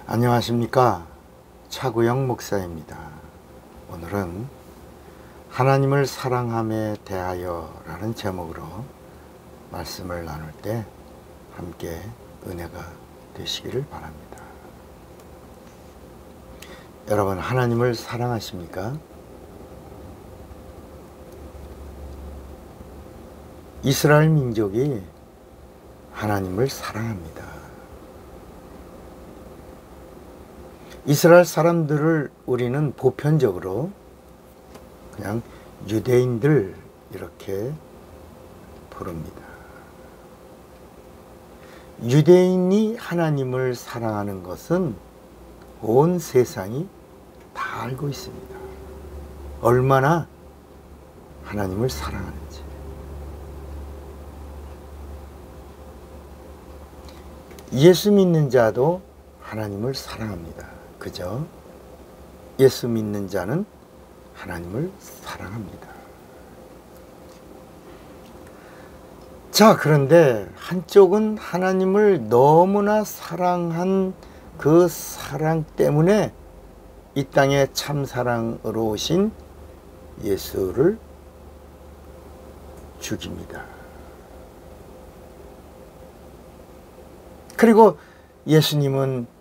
안녕하십니까, 차구영 목사입니다. 오늘은 하나님을 사랑함에 대하여 라는 제목으로 말씀을 나눌 때 함께 은혜가 되시기를 바랍니다. 여러분, 하나님을 사랑하십니까? 이스라엘 민족이 하나님을 사랑합니다. 이스라엘 사람들을 우리는 보편적으로 그냥 유대인들 이렇게 부릅니다. 유대인이 하나님을 사랑하는 것은 온 세상이 다 알고 있습니다. 얼마나 하나님을 사랑하는지. 예수 믿는 자도 하나님을 사랑합니다. 그죠? 예수 믿는 자는 하나님을 사랑합니다. 자, 그런데 한쪽은 하나님을 너무나 사랑한 그 사랑 때문에 이 땅에 참사랑으로 오신 예수를 죽입니다. 그리고 예수님은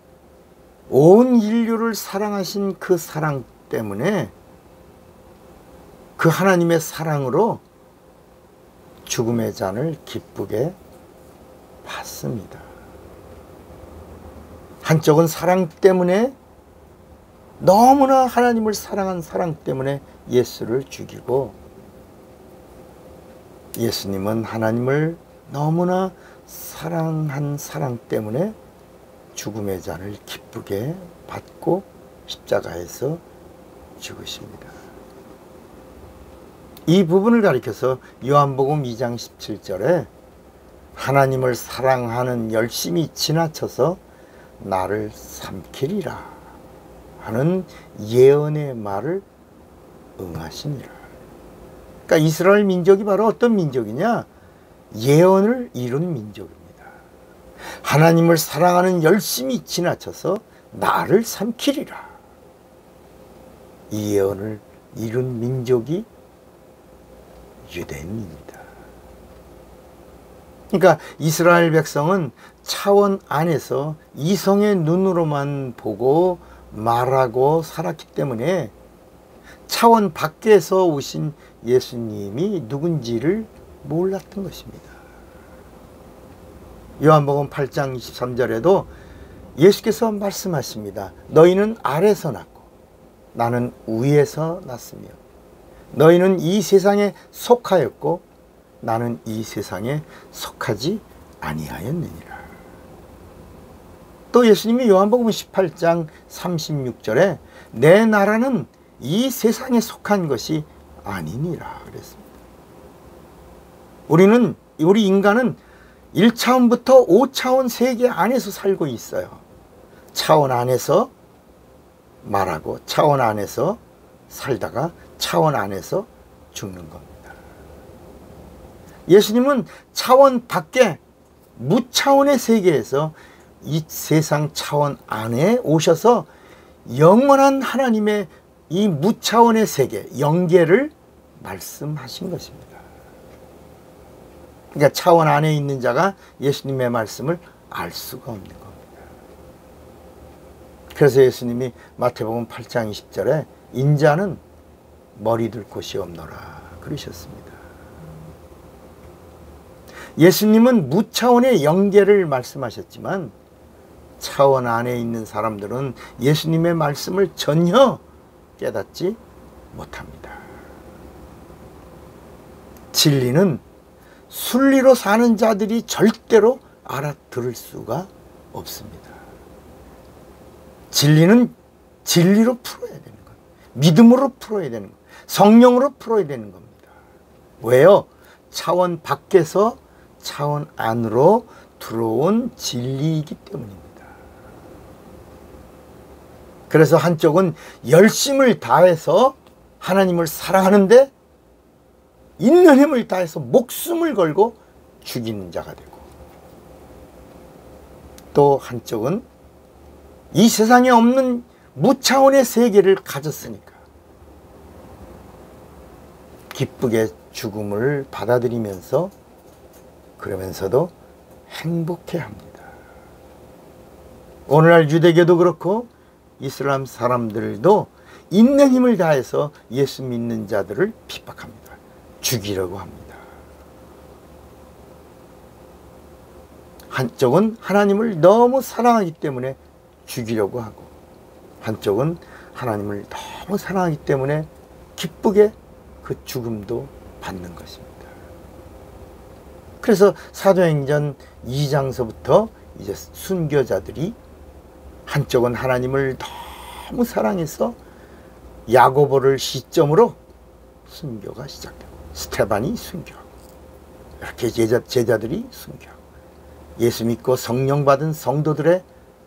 온 인류를 사랑하신 그 사랑 때문에 그 하나님의 사랑으로 죽음의 잔을 기쁘게 받습니다. 한쪽은 사랑 때문에, 너무나 하나님을 사랑한 사랑 때문에 예수를 죽이고, 예수님은 하나님을 너무나 사랑한 사랑 때문에 죽음의 잔을 기쁘게 받고 십자가에서 죽으십니다. 이 부분을 가리켜서 요한복음 2장 17절에 하나님을 사랑하는 열심이 지나쳐서 나를 삼키리라 하는 예언의 말을 응하시니라. 그러니까 이스라엘 민족이 바로 어떤 민족이냐? 예언을 이룬 민족입니다. 하나님을 사랑하는 열심이 지나쳐서 나를 삼키리라. 이 예언을 이룬 민족이 유대인입니다. 그러니까 이스라엘 백성은 차원 안에서 이성의 눈으로만 보고 말하고 살았기 때문에 차원 밖에서 오신 예수님이 누군지를 몰랐던 것입니다. 요한복음 8장 23절에도 예수께서 말씀하십니다. 너희는 아래서 났고 나는 위에서 났으며 너희는 이 세상에 속하였고 나는 이 세상에 속하지 아니하였느니라. 또 예수님이 요한복음 18장 36절에 내 나라는 이 세상에 속한 것이 아니니라 그랬습니다. 우리 인간은 1차원부터 5차원 세계 안에서 살고 있어요. 차원 안에서 말하고 차원 안에서 살다가 차원 안에서 죽는 겁니다. 예수님은 차원 밖에 무차원의 세계에서 이 세상 차원 안에 오셔서 영원한 하나님의 이 무차원의 세계, 영계를 말씀하신 것입니다. 그러니까 차원 안에 있는 자가 예수님의 말씀을 알 수가 없는 겁니다. 그래서 예수님이 마태복음 8장 20절에 인자는 머리 둘 곳이 없노라 그러셨습니다. 예수님은 무차원의 영계를 말씀하셨지만 차원 안에 있는 사람들은 예수님의 말씀을 전혀 깨닫지 못합니다. 진리는 순리로 사는 자들이 절대로 알아들을 수가 없습니다. 진리는 진리로 풀어야 되는 겁니다. 믿음으로 풀어야 되는 겁니다. 성령으로 풀어야 되는 겁니다. 왜요? 차원 밖에서 차원 안으로 들어온 진리이기 때문입니다. 그래서 한쪽은 열심을 다해서 하나님을 사랑하는데 있는 힘을 다해서 목숨을 걸고 죽이는 자가 되고, 또 한쪽은 이 세상에 없는 무차원의 세계를 가졌으니까 기쁘게 죽음을 받아들이면서 그러면서도 행복해합니다. 오늘날 유대교도 그렇고 이슬람 사람들도 있는 힘을 다해서 예수 믿는 자들을 핍박합니다. 죽이려고 합니다. 한쪽은 하나님을 너무 사랑하기 때문에 죽이려고 하고, 한쪽은 하나님을 너무 사랑하기 때문에 기쁘게 그 죽음도 받는 것입니다. 그래서 사도행전 2장서부터 이제 순교자들이 한쪽은 하나님을 너무 사랑해서 야고보를 시점으로 순교가 시작되고, 스테반이 순교하고, 이렇게 제자들이 순교하고, 예수 믿고 성령 받은 성도들의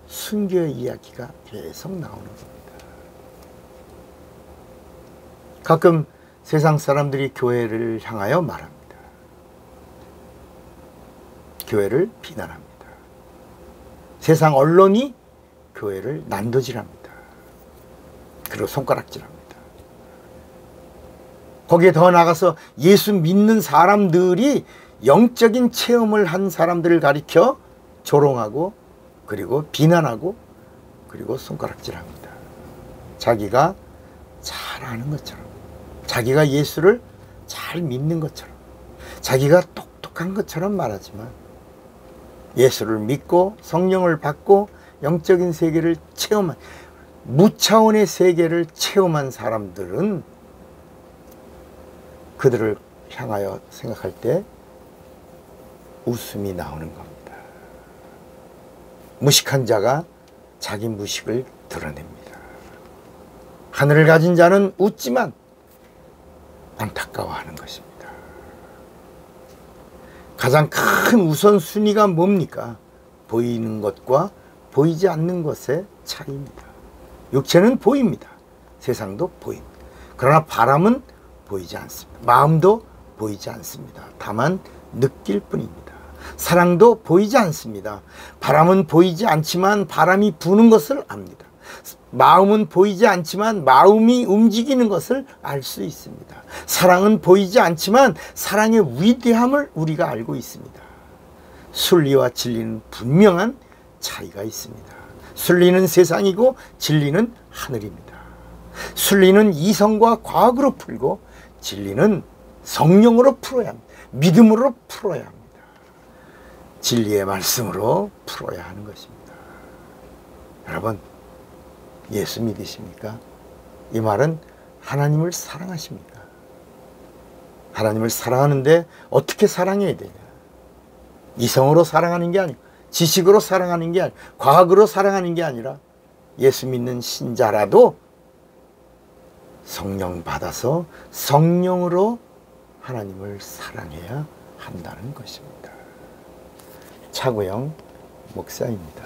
순교의 이야기가 계속 나오는 겁니다. 가끔 세상 사람들이 교회를 향하여 말합니다. 교회를 비난합니다. 세상 언론이 교회를 난도질합니다. 그리고 손가락질합니다. 거기에 더 나가서 예수 믿는 사람들이 영적인 체험을 한 사람들을 가리켜 조롱하고, 그리고 비난하고, 그리고 손가락질합니다. 자기가 잘 아는 것처럼, 자기가 예수를 잘 믿는 것처럼, 자기가 똑똑한 것처럼 말하지만 예수를 믿고 성령을 받고 영적인 세계를 체험한, 무차원의 세계를 체험한 사람들은 그들을 향하여 생각할 때 웃음이 나오는 겁니다. 무식한 자가 자기 무식을 드러냅니다. 하늘을 가진 자는 웃지만 안타까워하는 것입니다. 가장 큰 우선순위가 뭡니까? 보이는 것과 보이지 않는 것의 차이입니다. 육체는 보입니다. 세상도 보입니다. 그러나 바람은 보이지 않습니다. 마음도 보이지 않습니다. 다만 느낄 뿐입니다. 사랑도 보이지 않습니다. 바람은 보이지 않지만 바람이 부는 것을 압니다. 마음은 보이지 않지만 마음이 움직이는 것을 알 수 있습니다. 사랑은 보이지 않지만 사랑의 위대함을 우리가 알고 있습니다. 순리와 진리는 분명한 차이가 있습니다. 순리는 세상이고 진리는 하늘입니다. 순리는 이성과 과학으로 풀고 진리는 성령으로 풀어야 합니다. 믿음으로 풀어야 합니다. 진리의 말씀으로 풀어야 하는 것입니다. 여러분, 예수 믿으십니까? 이 말은 하나님을 사랑하십니까? 하나님을 사랑하는데 어떻게 사랑해야 되냐? 이성으로 사랑하는 게 아니고, 지식으로 사랑하는 게 아니고, 과학으로 사랑하는 게 아니라 예수 믿는 신자라도 성령 받아서 성령으로 하나님을 사랑해야 한다는 것입니다. 차구영 목사입니다.